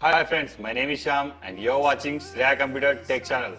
Hi friends, my name is Shyam and you're watching Shreya Computer Tech Channel.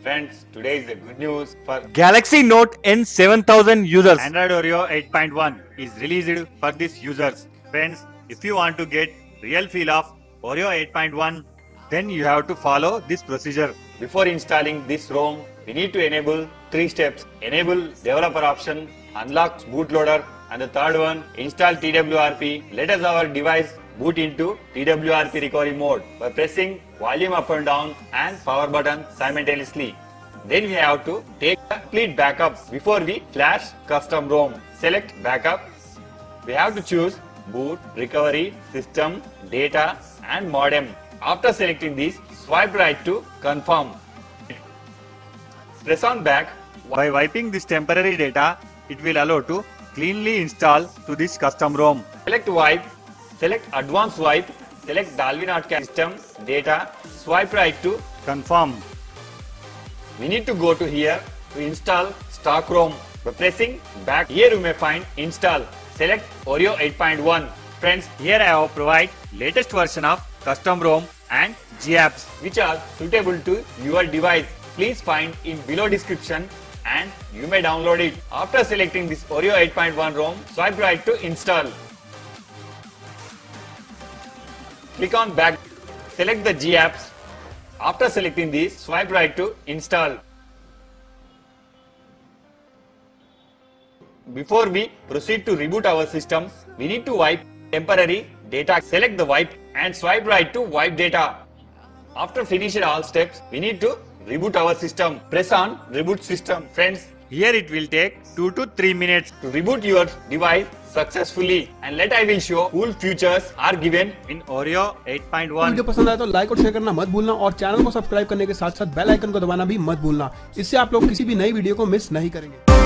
Friends, today is the good news for Galaxy Note N7000 users. Android Oreo 8.1 is released for these users. Friends, if you want to get real feel of Oreo 8.1, then you have to follow this procedure. Before installing this ROM, we need to enable 3 steps. Enable developer option, unlock bootloader, and the third one, install TWRP. Let us our device boot into TWRP recovery mode by pressing volume up and down and power button simultaneously. Then we have to take a complete backup before we flash custom ROM. Select backup. We have to choose boot, recovery, system, data and modem. After selecting these, swipe right to confirm. Press on back. By wiping this temporary data, it will allow to cleanly install to this custom ROM. Select wipe. Select advanced wipe. Select Dolby Not System, data. Swipe right to confirm. We need to go to here to install stock ROM. By pressing back, here you may find install. Select Oreo 8.1. Friends, here I have provided latest version of custom ROM and GApps which are suitable to your device. Please find in below description and you may download it. After selecting this Oreo 8.1 ROM, swipe right to install. Click on back. Select the GApps. After selecting these, swipe right to install. Before we proceed to reboot our system, we need to wipe temporary data. Select the wipe and swipe right to wipe data. After finishing all steps, we need to reboot our system. Press on reboot system. Friends, here it will take 2 to 3 minutes to reboot your device successfully, and I will show cool features are given in Oreo 8.1. Video पसंद आया तो like और share करना मत भूलना और channel को subscribe करने के साथ साथ बेल आइकन को दबाना भी मत भूलना। इससे आप लोग किसी भी नई वीडियो को मिस नहीं करेंगे।